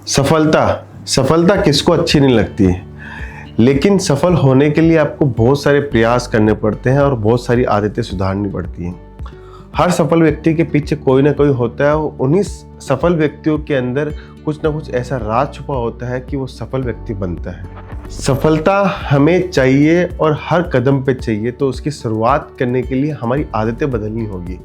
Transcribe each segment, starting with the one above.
सफलता सफलता किसको अच्छी नहीं लगती है, लेकिन सफल होने के लिए आपको बहुत सारे प्रयास करने पड़ते हैं और बहुत सारी आदतें सुधारनी पड़ती हैं। हर सफल व्यक्ति के पीछे कोई ना कोई होता है और उन्हीं सफल व्यक्तियों के अंदर कुछ ना कुछ ऐसा राज छुपा होता है कि वो सफल व्यक्ति बनता है। सफलता हमें चाहिए और हर कदम पे चाहिए, तो उसकी शुरुआत करने के लिए हमारी आदतें बदलनी होगी।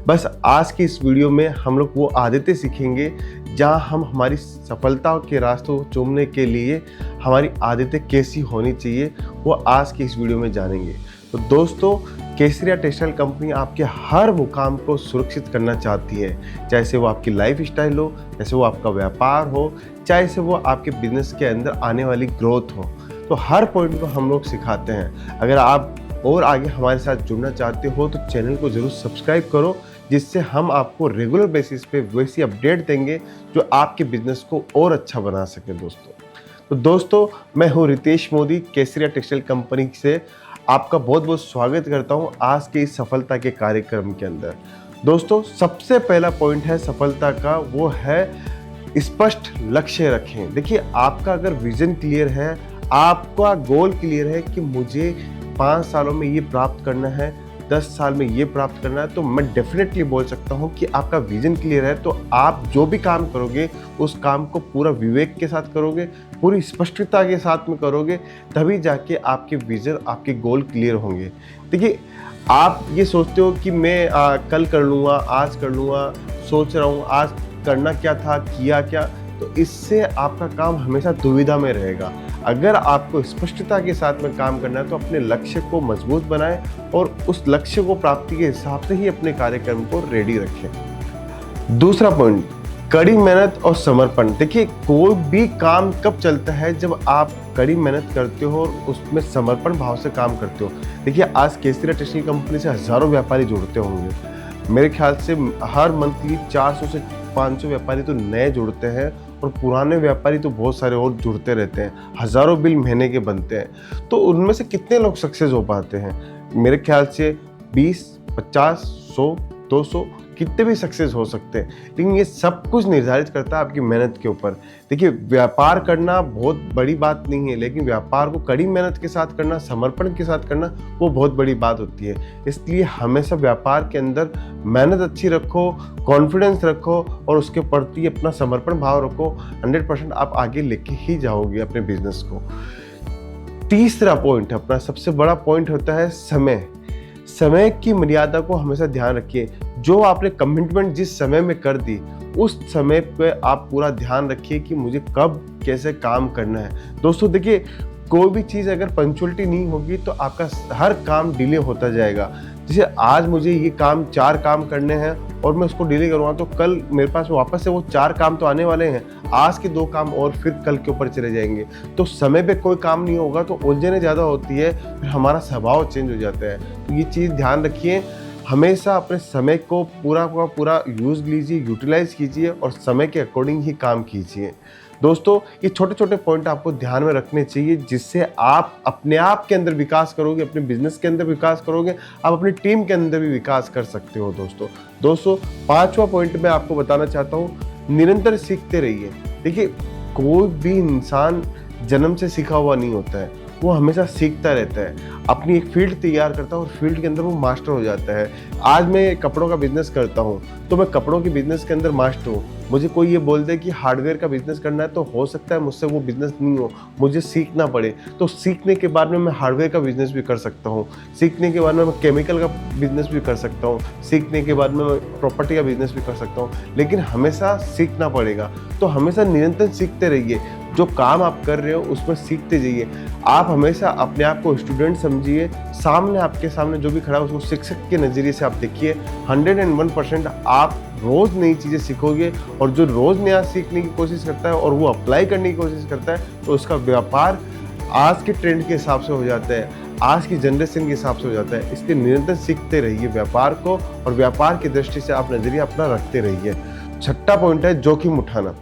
बस आज की इस वीडियो में हम लोग वो आदतें सीखेंगे जहां हम हमारी सफलता के रास्तों को चूमने के लिए हमारी आदतें कैसी होनी चाहिए, वो आज की इस वीडियो में जानेंगे। तो दोस्तों, केसरिया टेक्सटाइल कंपनी आपके हर मुकाम को सुरक्षित करना चाहती है, चाहे से वो आपकी लाइफ स्टाइल हो, जैसे वो आपका व्यापार हो, चाहे से वो आपके बिजनेस के अंदर आने वाली ग्रोथ हो। तो हर पॉइंट को हम लोग सिखाते हैं। अगर आप और आगे हमारे साथ जुड़ना चाहते हो तो चैनल को ज़रूर सब्सक्राइब करो, जिससे हम आपको रेगुलर बेसिस पे वैसी अपडेट देंगे जो आपके बिजनेस को और अच्छा बना सके। तो दोस्तों, मैं हूँ रितेश मोदी, केसरिया टेक्सटाइल कंपनी से आपका बहुत बहुत स्वागत करता हूँ आज के इस सफलता के कार्यक्रम के अंदर। दोस्तों, सबसे पहला पॉइंट है सफलता का, वो है स्पष्ट लक्ष्य रखें। देखिए, आपका अगर विजन क्लियर है, आपका गोल क्लियर है कि मुझे 5 सालों में ये प्राप्त करना है, 10 साल में ये प्राप्त करना है, तो मैं डेफिनेटली बोल सकता हूँ कि आपका विजन क्लियर है तो आप जो भी काम करोगे उस काम को पूरा विवेक के साथ करोगे, पूरी स्पष्टता के साथ में करोगे, तभी जाके आपके विजन, आपके गोल क्लियर होंगे। देखिए, आप ये सोचते हो कि मैं कल कर लूँगा, आज कर लूँगा, सोच रहा हूँ आज करना क्या था, किया क्या, तो इससे आपका काम हमेशा दुविधा में रहेगा। अगर आपको स्पष्टता के साथ में काम करना है तो अपने लक्ष्य को मजबूत बनाएं और उस लक्ष्य को प्राप्ति के हिसाब से ही अपने कार्यक्रम को रेडी रखें। दूसरा पॉइंट, कड़ी मेहनत और समर्पण। देखिए, कोई भी काम कब चलता है, जब आप कड़ी मेहनत करते हो और उसमें समर्पण भाव से काम करते हो। देखिए, आज केसरिया टेक्सटाइल कंपनी से हज़ारों व्यापारी जुड़ते होंगे। मेरे ख्याल से हर मंथली 400 से 500 व्यापारी तो नए जुड़ते हैं और पुराने व्यापारी तो बहुत सारे और जुड़ते रहते हैं। हज़ारों बिल महीने के बनते हैं, तो उनमें से कितने लोग सक्सेस हो पाते हैं? मेरे ख्याल से 20, 50, 100, 200 कितने भी सक्सेस हो सकते हैं, लेकिन ये सब कुछ निर्धारित करता है आपकी मेहनत के ऊपर। देखिए, व्यापार करना बहुत बड़ी बात नहीं है, लेकिन व्यापार को कड़ी मेहनत के साथ करना, समर्पण के साथ करना, वो बहुत बड़ी बात होती है। इसलिए हमेशा व्यापार के अंदर मेहनत अच्छी रखो, कॉन्फिडेंस रखो और उसके प्रति अपना समर्पण भाव रखो। 100% आप आगे लेके ही जाओगे अपने बिजनेस को। तीसरा पॉइंट, अपना सबसे बड़ा पॉइंट होता है समय। समय की मर्यादा को हमेशा ध्यान रखिए। जो आपने कमिटमेंट जिस समय में कर दी, उस समय पे आप पूरा ध्यान रखिए कि मुझे कब कैसे काम करना है। दोस्तों देखिए, कोई भी चीज़ अगर पंक्चुअलिटी नहीं होगी तो आपका हर काम डिले होता जाएगा। जैसे आज मुझे ये काम 4 काम करने हैं और मैं उसको डिले करूँगा तो कल मेरे पास वापस से वो 4 काम तो आने वाले हैं, आज के 2 काम और फिर कल के ऊपर चले जाएंगे। तो समय पे कोई काम नहीं होगा तो उलझने ज़्यादा होती है, फिर हमारा स्वभाव चेंज हो जाता है। तो ये चीज़ ध्यान रखिए, हमेशा अपने समय को पूरा का पूरा यूज़ लीजिए, यूटिलाइज़ कीजिए और समय के अकॉर्डिंग ही काम कीजिए। दोस्तों, ये छोटे छोटे पॉइंट आपको ध्यान में रखने चाहिए, जिससे आप अपने आप के अंदर विकास करोगे, अपने बिजनेस के अंदर विकास करोगे, आप अपनी टीम के अंदर भी विकास कर सकते हो। दोस्तों, 5वां पॉइंट मैं आपको बताना चाहता हूँ, निरंतर सीखते रहिए। देखिए, कोई भी इंसान जन्म से सीखा हुआ नहीं होता है, वो हमेशा सीखता रहता है, अपनी एक फील्ड तैयार करता है और फील्ड के अंदर वो मास्टर हो जाता है। आज मैं कपड़ों का बिजनेस करता हूँ तो मैं कपड़ों के बिजनेस के अंदर मास्टर हूँ। मुझे कोई ये बोल दे कि हार्डवेयर का बिजनेस करना है, तो हो सकता है मुझसे वो बिजनेस नहीं हो, मुझे सीखना पड़े। तो सीखने के बाद में मैं हार्डवेयर का बिजनेस भी कर सकता हूँ, सीखने के बाद में मैं केमिकल का बिजनेस भी कर सकता हूँ, सीखने के बाद में मैं प्रॉपर्टी का बिजनेस भी कर सकता हूँ, लेकिन हमेशा सीखना पड़ेगा। तो हमेशा निरंतर सीखते रहिए, जो काम आप कर रहे हो उसमें सीखते जाइए। आप हमेशा अपने आप को स्टूडेंट समझिए, सामने आपके सामने जो भी खड़ा है उसको शिक्षक के नज़रिए से आप देखिए। 101% आप रोज़ नई चीज़ें सीखोगे और जो रोज़ नया सीखने की कोशिश करता है और वो अप्लाई करने की कोशिश करता है, तो उसका व्यापार आज के ट्रेंड के हिसाब से हो जाता है, आज की जनरेशन के हिसाब से हो जाता है। इसलिए निरंतर सीखते रहिए व्यापार को, और व्यापार की दृष्टि से आप नज़रिया अपना रखते रहिए। 6वां पॉइंट है जोखिम उठाना।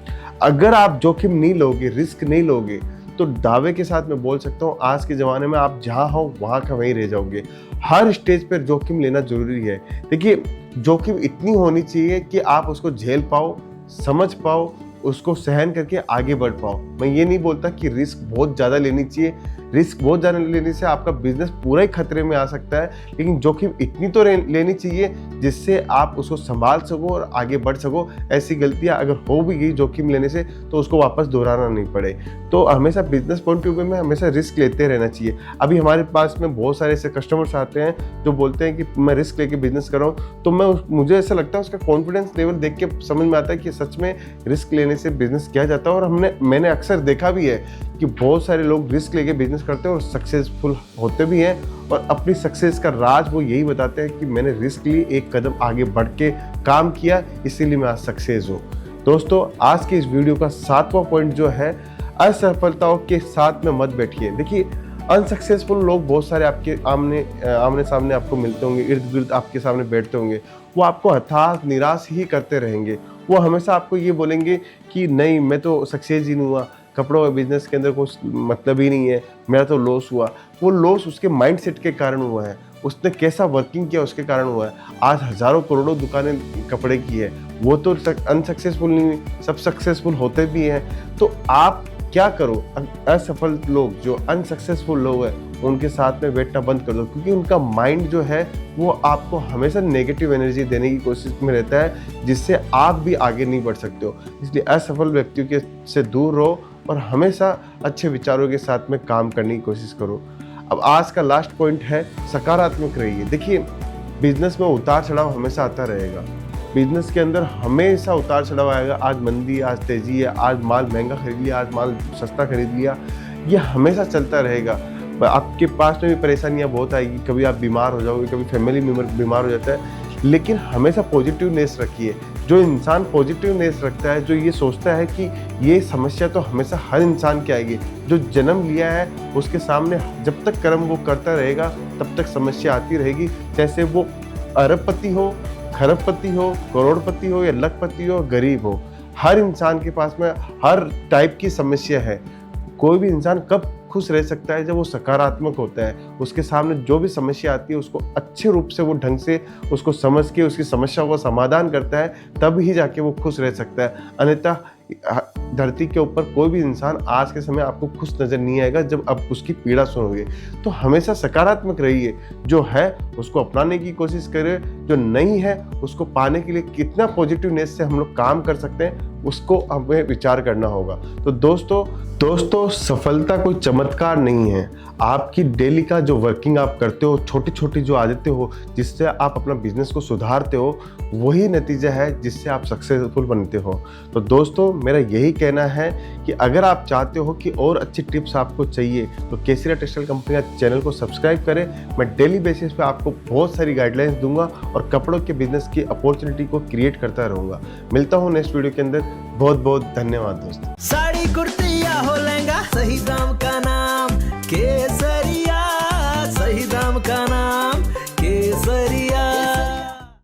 अगर आप जोखिम नहीं लोगे, रिस्क नहीं लोगे, तो दावे के साथ मैं बोल सकता हूँ आज के ज़माने में आप जहाँ हो वहाँ का वहीं रह जाओगे। हर स्टेज पर जोखिम लेना जरूरी है। देखिए, जोखिम इतनी होनी चाहिए कि आप उसको झेल पाओ, समझ पाओ उसको सहन करके आगे बढ़ पाओ। मैं ये नहीं बोलता कि रिस्क बहुत ज़्यादा लेनी चाहिए, रिस्क बहुत ज़्यादा लेने से आपका बिजनेस पूरा ही खतरे में आ सकता है, लेकिन जोखिम इतनी तो लेनी चाहिए जिससे आप उसको संभाल सको और आगे बढ़ सको। ऐसी गलतियां अगर हो भी गई जोखिम लेने से तो उसको वापस दोहराना नहीं पड़े। तो हमेशा बिजनेस पॉइंट ऑफ व्यू में हमेशा रिस्क लेते रहना चाहिए। अभी हमारे पास में बहुत सारे ऐसे कस्टमर्स आते हैं जो बोलते हैं कि मैं रिस्क लेके बिजनेस कर रहा हूँ, तो मुझे ऐसा लगता है उसका कॉन्फिडेंस लेवल देख के समझ में आता है कि सच में रिस्क लेने से बिजनेस किया जाता है। और मैंने अक्सर देखा भी है कि बहुत सारे लोग रिस्क लेके बिजनेस करते हैं और सक्सेसफुल होते भी हैं, और अपनी सक्सेस का राज वो यही बताते हैं कि मैंने रिस्क ली, एक कदम आगे बढ़ के काम किया, इसीलिए मैं आज सक्सेस हूँ। दोस्तों, आज के इस वीडियो का 7वां पॉइंट जो है, असफलताओं के साथ में मत बैठिए। देखिए, अनसक्सेसफुल लोग बहुत सारे आपके आमने सामने आपको मिलते होंगे, इर्द गिर्द आपके सामने बैठते होंगे। वो आपको हताश निराश ही करते रहेंगे। वो हमेशा आपको ये बोलेंगे कि नहीं, मैं तो सक्सेस ही नहीं हुआ, कपड़ों के बिजनेस के अंदर कुछ मतलब ही नहीं है, मेरा तो लॉस हुआ। वो लॉस उसके माइंडसेट के कारण हुआ है, उसने कैसा वर्किंग किया उसके कारण हुआ है। आज हजारों करोड़ों दुकानें कपड़े की है, वो तो अनसक्सेसफुल नहीं, सब सक्सेसफुल होते भी हैं। तो आप क्या करो, असफल लोग जो अनसक्सेसफुल लोग हैं उनके साथ में बैठना बंद कर दो, क्योंकि उनका माइंड जो है वो आपको हमेशा नेगेटिव एनर्जी देने की कोशिश में रहता है, जिससे आप भी आगे नहीं बढ़ सकते हो। इसलिए असफल व्यक्तियों के से दूर रहो और हमेशा अच्छे विचारों के साथ में काम करने की कोशिश करो। अब आज का लास्ट पॉइंट है, सकारात्मक रहिए। देखिए, बिजनेस में उतार चढ़ाव हमेशा आता रहेगा, बिजनेस के अंदर हमेशा उतार चढ़ाव आएगा। आज मंदी, आज तेजी है, आज माल महंगा खरीद लिया, आज माल सस्ता खरीद लिया, ये हमेशा चलता रहेगा। आपके पास में भी परेशानियां बहुत आएगी, कभी आप बीमार हो जाओगे, कभी फैमिली मेम्बर बीमार हो जाता है, लेकिन हमेशा पॉजिटिवनेस रखिए। जो इंसान पॉजिटिवनेस रखता है, जो ये सोचता है कि ये समस्या तो हमेशा हर इंसान की आएगी, जो जन्म लिया है उसके सामने जब तक कर्म वो करता रहेगा तब तक समस्या आती रहेगी। जैसे वो अरबपति हो, खरबपति हो, करोड़पति हो या लखपति हो, गरीब हो, हर इंसान के पास में हर टाइप की समस्या है। कोई भी इंसान कब खुश रह सकता है? जब वो सकारात्मक होता है, उसके सामने जो भी समस्या आती है उसको अच्छे रूप से वो ढंग से उसको समझ के उसकी समस्या का समाधान करता है, तब ही जाके वो खुश रह सकता है। अन्यथा धरती के ऊपर कोई भी इंसान आज के समय आपको खुश नजर नहीं आएगा जब आप उसकी पीड़ा सुनोगे। तो हमेशा सकारात्मक रहिए, जो है उसको अपनाने की कोशिश करें, जो नहीं है उसको पाने के लिए कितना पॉजिटिवनेस से हम लोग काम कर सकते हैं उसको हमें विचार करना होगा। तो दोस्तों सफलता कोई चमत्कार नहीं है। आपकी डेली का जो वर्किंग आप करते हो, छोटी छोटी जो आदतें हो जिससे आप अपना बिजनेस को सुधारते हो, वही नतीजा है जिससे आप सक्सेसफुल बनते हो। तो दोस्तों, मेरा यही कहना है कि अगर आप चाहते हो कि और अच्छी टिप्स आपको चाहिए तो केसरिया टेक्सटाइल कंपनी का चैनल को सब्सक्राइब करें। मैं डेली बेसिस पे आपको बहुत सारी गाइडलाइंस दूंगा और कपड़ों के बिजनेस की अपॉर्चुनिटी को क्रिएट करता रहूंगा। मिलता हूँ नेक्स्ट वीडियो के अंदर। बहुत बहुत धन्यवाद दोस्तों। साड़ी कुर्ती या हो लहंगा, सही दाम का